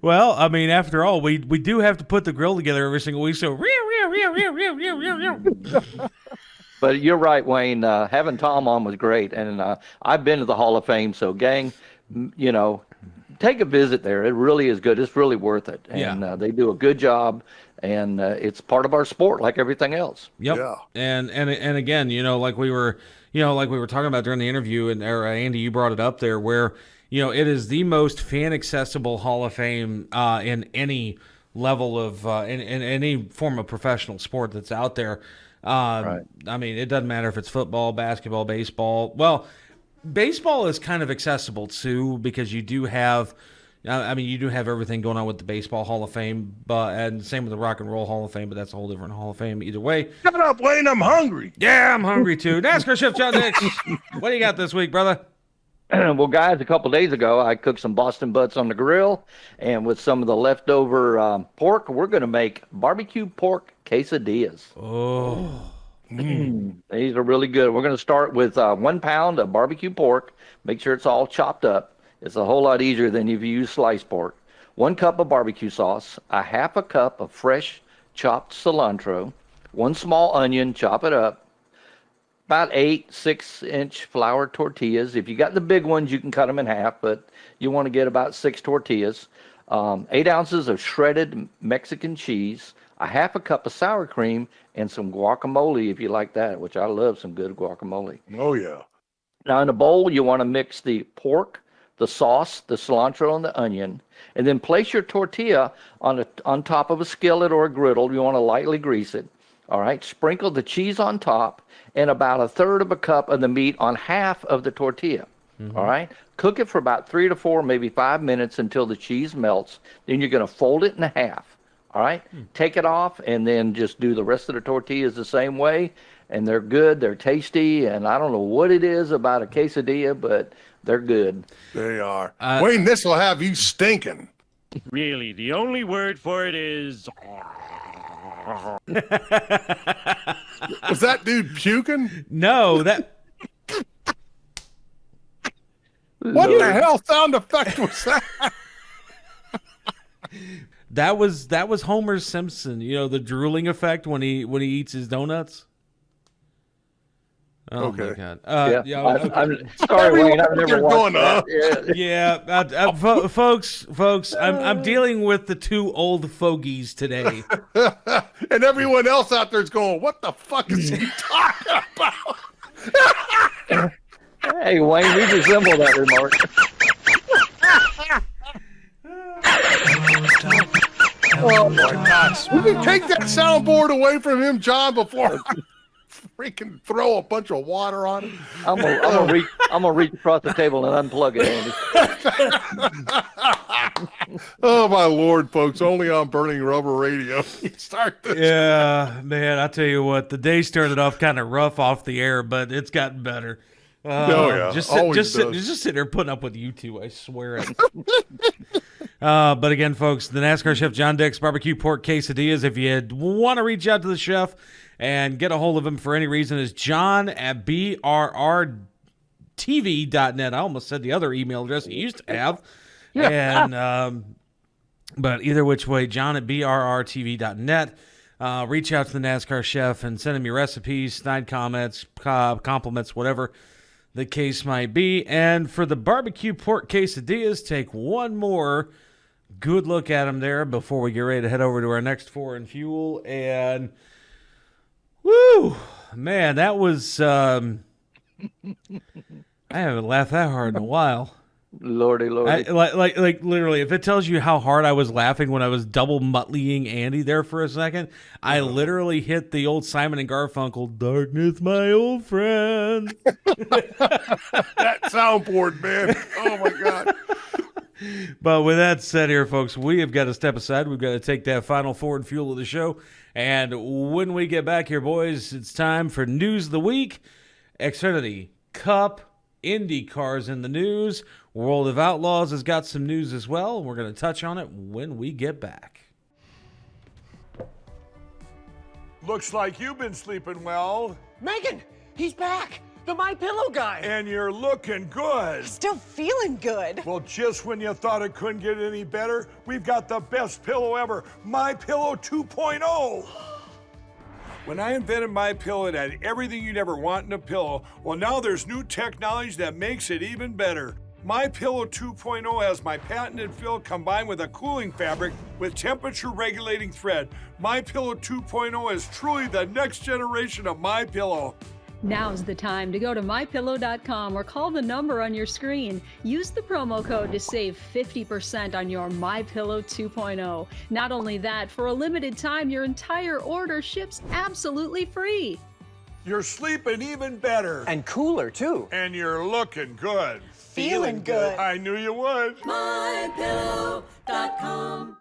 Well, I mean, after all, we do have to put the grill together every single week. So, but you're right, Wayne. Having Tom on was great, and I've been to the Hall of Fame. So, gang, take a visit there. It really is good. It's really worth it, and they do a good job. And it's part of our sport, like everything else. Yep. Yeah. And again, like we were talking about during the interview, and Andy, you brought it up there, where it is the most fan accessible Hall of Fame in any level of in any form of professional sport that's out there. Right. I mean, it doesn't matter if it's football, basketball, baseball. Well, baseball is kind of accessible too, because you do have. You do have everything going on with the Baseball Hall of Fame, and same with the Rock and Roll Hall of Fame, but that's a whole different Hall of Fame either way. Shut up, Wayne. I'm hungry. Yeah, I'm hungry too. NASCAR Chef John Dix, what do you got this week, brother? Well, guys, a couple days ago, I cooked some Boston butts on the grill, and with some of the leftover pork, we're going to make barbecue pork quesadillas. Oh. These are really good. We're going to start with 1 pound of barbecue pork. Make sure it's all chopped up. It's a whole lot easier than if you use sliced pork. 1 cup of barbecue sauce, a half a cup of fresh chopped cilantro, 1 small onion, chop it up, about 8 6-inch flour tortillas. If you got the big ones, you can cut them in half, but you want to get about 6 tortillas, 8 ounces of shredded Mexican cheese, a half a cup of sour cream, and some guacamole if you like that, which I love some good guacamole. Oh, yeah. Now, in a bowl, you want to mix the pork, the sauce, the cilantro, and the onion, and then place your tortilla on top of a skillet or a griddle. You want to lightly grease it. All right. Sprinkle the cheese on top and about 1/3 of a cup of the meat on half of the tortilla. Mm-hmm. All right. Cook it for about 3 to 4, maybe 5 minutes until the cheese melts. Then you're going to fold it in half. All right. Take it off and then just do the rest of the tortillas the same way. And they're good. They're tasty. And I don't know what it is about a quesadilla, but they're good. They are. Wayne, this will have you stinking. Really, the only word for it is. Was that dude puking? No, that. What the hell sound effect was that? That was Homer Simpson. The drooling effect when he eats his donuts. Oh okay. My God. I'm sorry, Wayne. I've never watched that. Yeah, folks. I'm dealing with the 2 old fogies today. And everyone else out there is going, "What the fuck is he talking about?" Hey, Wayne, we resemble that remark. Oh my gosh! Will you take that soundboard away from him, John, before I freaking throw a bunch of water on it? I'm gonna reach across the table and unplug it, Andy. Oh my Lord, folks! Only on Burning Rubber Radio. You start this. Yeah, man. I tell you what, the day started off kind of rough off the air, but it's gotten better. Just sitting there putting up with you two, I swear it. But again, folks, the NASCAR Chef John Dix barbecue pork quesadillas. If you want to reach out to the chef and get a hold of him for any reason, is John at brrtv.net. I almost said the other email address he used to have. And but either which way, John at brrtv.net. Reach out to the NASCAR Chef and send him your recipes, snide comments, compliments, whatever the case might be. And for the barbecue pork quesadillas, take 1 more good look at them there before we get ready to head over to our next four in fuel. And woo, man, that was I haven't laughed that hard in a while. Lordy. Like literally, if it tells you how hard I was laughing when I was double Muttleying Andy there for a second, I literally hit the old Simon and Garfunkel, "Darkness, my old friend." That soundboard, man. Oh my God. But with that said here, folks, we have got to step aside. We've got to take that final forward fuel of the show. And when we get back here, boys, it's time for News of the Week. Xfinity Cup, Indy cars in the news. World of Outlaws has got some news as well. We're going to touch on it when we get back. Looks like you've been sleeping well. Megan, he's back. The My Pillow guy. And you're looking good. Still feeling good. Well, just when you thought it couldn't get any better, we've got the best pillow ever, My Pillow 2.0. When I invented My Pillow, it had everything you'd ever want in a pillow. Well, now there's new technology that makes it even better. My Pillow 2.0 has my patented fill combined with a cooling fabric with temperature regulating thread. My Pillow 2.0 is truly the next generation of My Pillow. Now's the time to go to mypillow.com or call the number on your screen. Use the promo code to save 50% on your My Pillow 2.0. Not only that, for a limited time, your entire order ships absolutely free. You're sleeping even better. And cooler, too. And you're looking good. Feeling good. I knew you would. mypillow.com.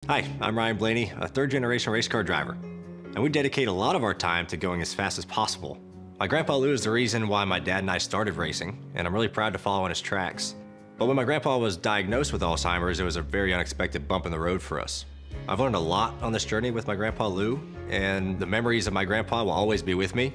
Hi, I'm Ryan Blaney, a third-generation race car driver, and we dedicate a lot of our time to going as fast as possible. My grandpa Lou is the reason why my dad and I started racing, and I'm really proud to follow in his tracks. But when my grandpa was diagnosed with Alzheimer's, it was a very unexpected bump in the road for us. I've learned a lot on this journey with my grandpa Lou, and the memories of my grandpa will always be with me.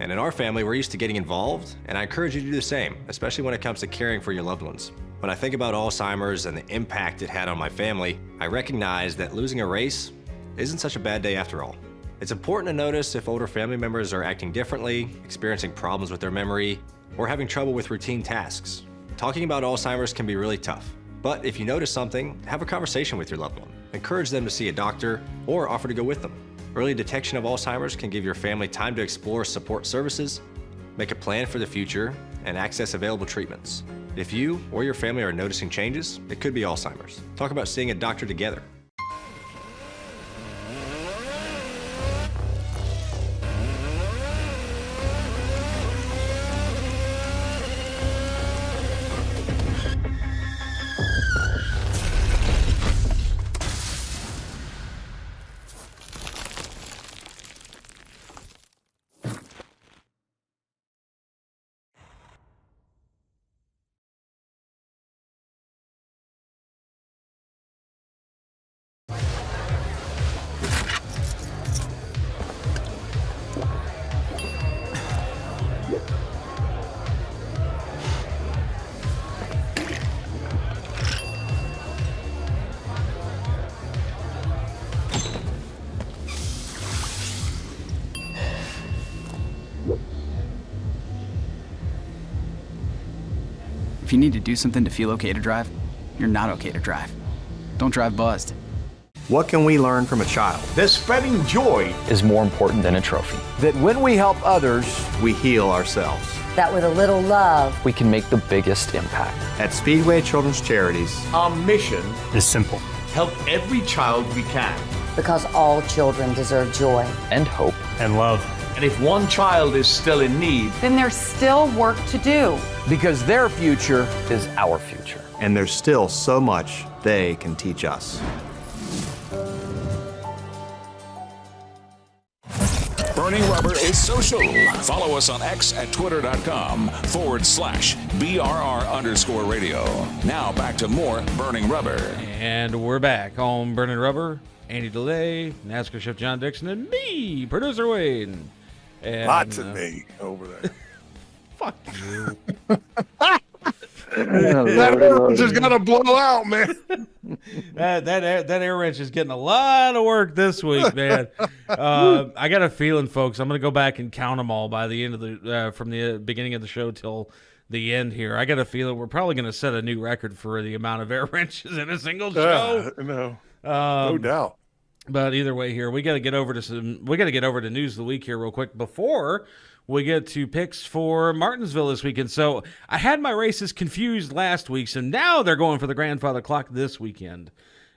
And in our family, we're used to getting involved, and I encourage you to do the same, especially when it comes to caring for your loved ones. When I think about Alzheimer's and the impact it had on my family, I recognize that losing a race isn't such a bad day after all. It's important to notice if older family members are acting differently, experiencing problems with their memory, or having trouble with routine tasks. Talking about Alzheimer's can be really tough, but if you notice something, have a conversation with your loved one. Encourage them to see a doctor or offer to go with them. Early detection of Alzheimer's can give your family time to explore support services, make a plan for the future, and access available treatments. If you or your family are noticing changes, it could be Alzheimer's. Talk about seeing a doctor together. If you need to do something to feel okay to drive, you're not okay to drive. Don't drive buzzed. What can we learn from a child? That spreading joy is more important than a trophy. That when we help others, We heal ourselves. That with a little love, We can make the biggest impact. At Speedway Children's Charities, Our mission: It's simple. help every child we can. because all children deserve joy. And hope. And love. And if one child is still in need, Then there's still work to do. because their future Is our future. and there's still so much they can teach us. Burning Rubber is social. Follow us on X at twitter.com/BRR_radio. Now back to more Burning Rubber. And we're back on Burning Rubber. Andy DeLay, NASCAR Chef John Dixon, and me, producer Wade. And, Lots of me over there. Fuck you. That air wrench is gonna blow out, man. that air wrench is getting a lot of work this week, man. I got a feeling, folks, I'm going to go back and count them all by the end of the from the beginning of the show till the end here. I got a feeling we're probably going to set a new record for the amount of air wrenches in a single show. No doubt. But either way, here we got to get over to news of the week here real quick before we get to picks for Martinsville this weekend. So I had my races confused last week, so now they're going for the grandfather clock this weekend.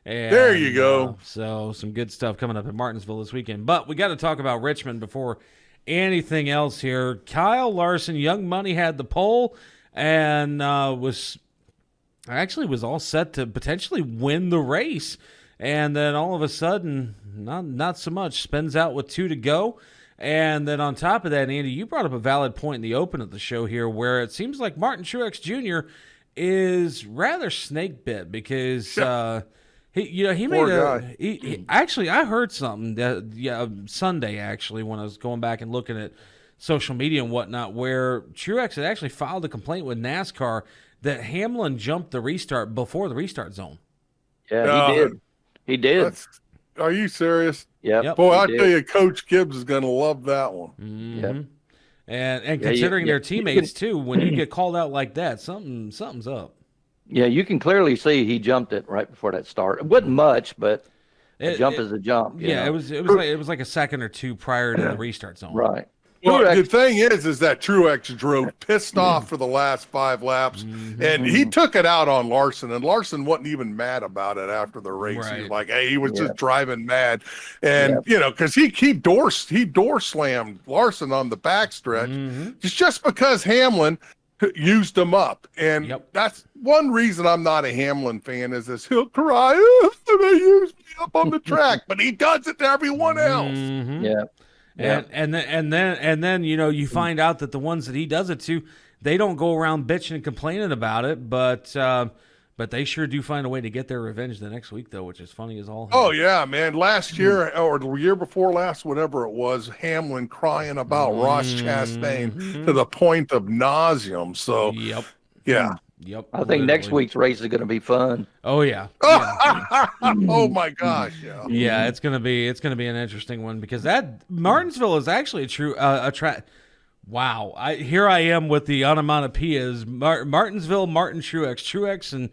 And, there you go. So some good stuff coming up in Martinsville this weekend. But we got to talk about Richmond before anything else here. Kyle Larson, Young Money, had the pole and was all set to potentially win the race. And then all of a sudden, not so much, spins out with 2 to go. And then on top of that, Andy, you brought up a valid point in the open of the show here where it seems like Martin Truex Jr. is rather snake bit because he made actually, I heard something Sunday actually when I was going back and looking at social media and whatnot where Truex had actually filed a complaint with NASCAR that Hamlin jumped the restart before the restart zone. Yeah, he did. He did. Are you serious? Yep. Boy, I'll tell you, Coach Gibbs is going to love that one. Mm-hmm. Yep. And considering their teammates too, when you get called out like that, something's up. Yeah, you can clearly see he jumped it right before that start. It wasn't much, but a jump is a jump. You know? it was like a second or two prior to the restart zone. Right. Well, the thing is that Truex drove pissed off for the last 5 laps, and he took it out on Larson, and Larson wasn't even mad about it after the race. Right. He was like, "Hey, he was just driving mad," and because he door slammed Larson on the backstretch, just because Hamlin used him up, and that's one reason I'm not a Hamlin fan. Is this he'll cry, "They used me up on the track," but he does it to everyone else. Yeah. And then you find out that the ones that he does it to, they don't go around bitching and complaining about it, but they sure do find a way to get their revenge the next week though, which is funny as all. Oh yeah, man! Last year or the year before last, whatever it was, Hamlin crying about Ross Chastain to the point of nauseum. So yeah. Yep. I think next week's race is going to be fun. Oh yeah. Oh my gosh. Yeah. Yeah, it's gonna be an interesting one because that Martinsville is actually a true Wow. Here I am with the onomatopoeias. Martinsville, Martin Truex, and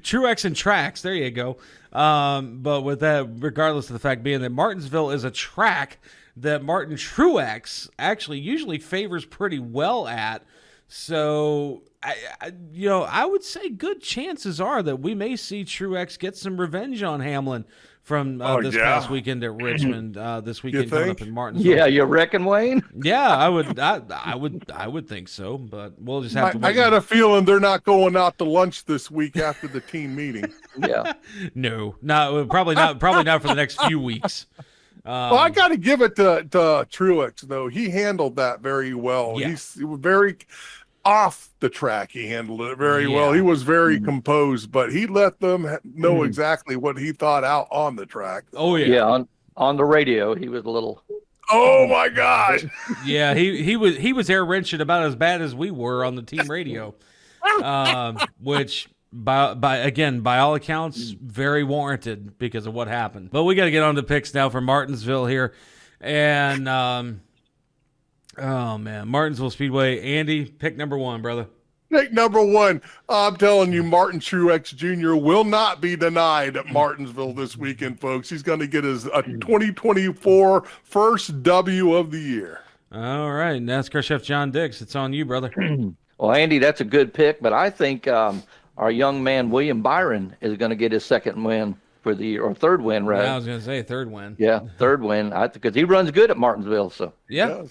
Truex and tracks. There you go. But with that, regardless of the fact being that Martinsville is a track that Martin Truex actually usually favors pretty well at. So, I would say good chances are that we may see Truex get some revenge on Hamlin from this past weekend at Richmond. This weekend coming up in Martinsville. Yeah, you reckon, Wayne? Yeah, I would think so. But we'll just have to. I got a feeling they're not going out to lunch this week after the team meeting. Yeah. No, probably not for the next few weeks. Well, I got to give it to Truex though. He handled that very well. Yeah. He's very off the track. He handled it very well. He was very composed, but he let them know exactly what he thought out on the track. Oh yeah. Yeah. On the radio, he was a little. Oh my gosh. Yeah, he was air wrenching about as bad as we were on the team radio, which. By all accounts, very warranted because of what happened. But we got to get on to picks now for Martinsville here. And, Martinsville Speedway. Andy, pick number 1, brother. Pick number 1. I'm telling you, Martin Truex Jr. will not be denied at Martinsville this weekend, folks. He's going to get his 2024 first W of the year. All right, NASCAR chef John Dix, it's on you, brother. Well, Andy, that's a good pick, but I think our young man, William Byron, is going to get his second win for the year, or third win, right? Yeah, I was going to say third win. Yeah, third win, because he runs good at Martinsville. So yeah,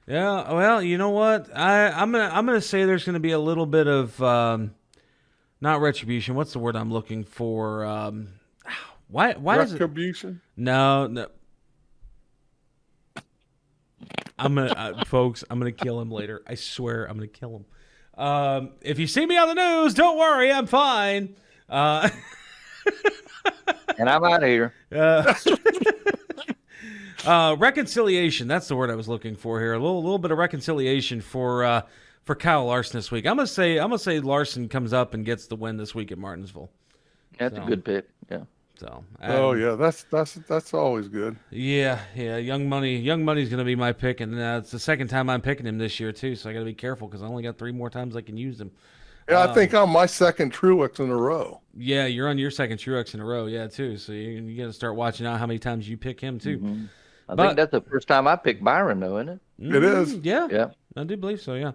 yeah. Well, you know what? I'm gonna say there's going to be a little bit of not retribution. What's the word I'm looking for? Why is it retribution? No. I'm gonna, folks. I'm gonna kill him later. I swear, I'm gonna kill him. If you see me on the news, don't worry, I'm fine. And I'm out of here. Reconciliation. That's the word I was looking for here. A little bit of reconciliation for Kyle Larson this week. I'm gonna say Larson comes up and gets the win this week at Martinsville. That's a good pick. Yeah. So. That's always good. Yeah. Young Money's going to be my pick, and it's the second time I'm picking him this year too. So I got to be careful because I only got 3 more times I can use him. Yeah, I think I'm my second Truex in a row. Yeah, you're on your second Truex in a row. Yeah, too. So you got to start watching out how many times you pick him too. Mm-hmm. I think that's the first time I picked Byron, though, isn't it? It is. Yeah. I do believe so. Yeah.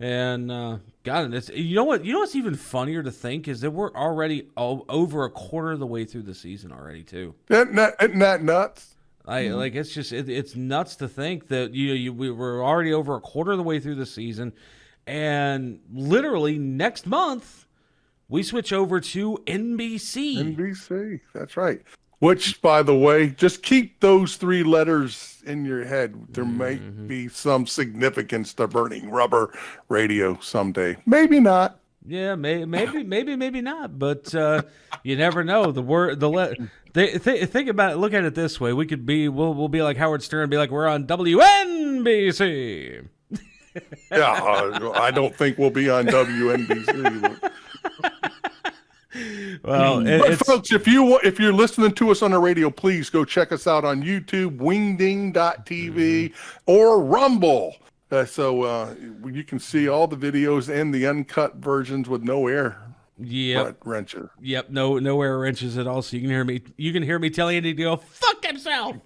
And God, it's you know what's even funnier to think is that we're already over a quarter of the way through the season already too. Isn't that nuts? Like it's just it's nuts to think that we were already over a quarter of the way through the season, and literally next month we switch over to NBC. NBC, that's right. Which, by the way, just keep those 3 letters in your head. There may be some significance to Burning Rubber Radio someday. Maybe not. Yeah, maybe not. But you never know. Think about it. Look at it this way: we'll be like Howard Stern, be like we're on WNBC. Yeah, I don't think we'll be on WNBC. Well, but folks, if you're listening to us on the radio, please go check us out on YouTube, wingding.tv, or Rumble. So you can see all the videos and the uncut versions with no air wrenches. Yep, no air wrenches at all. So you can hear me tell Andy to go fuck himself.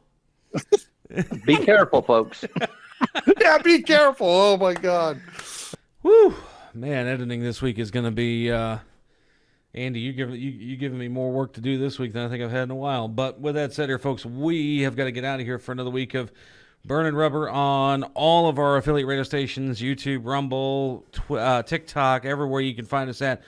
Be careful, folks. Yeah, be careful. Oh my God. Whew, man, editing this week is going to be. Andy, you giving me more work to do this week than I think I've had in a while. But with that said here, folks, we have got to get out of here for another week of Burning Rubber on all of our affiliate radio stations, YouTube, Rumble, TikTok, everywhere you can find us at.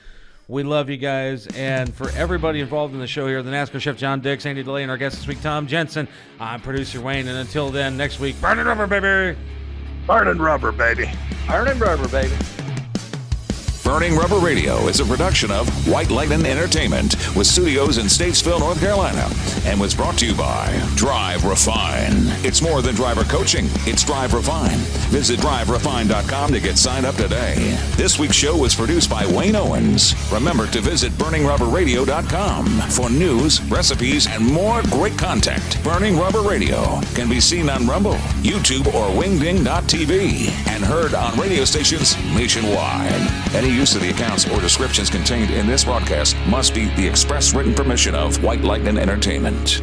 We love you guys. And for everybody involved in the show here, the NASCAR chef John Dix, Andy DeLay, and our guest this week, Tom Jensen, I'm producer Wayne. And until then, next week, Burning Rubber, baby. Burning Rubber, baby. Burning Rubber, baby. Burning Rubber Radio is a production of White Lightning Entertainment with studios in Statesville, North Carolina, and was brought to you by Drive Refine. It's more than driver coaching. It's Drive Refine. Visit driverefine.com to get signed up today. This week's show was produced by Wayne Owens. Remember to visit burningrubberradio.com for news, recipes, and more great content. Burning Rubber Radio can be seen on Rumble, YouTube, or wingding.tv and heard on radio stations nationwide. Any use of the accounts or descriptions contained in this broadcast must be the express written permission of White Lightning Entertainment.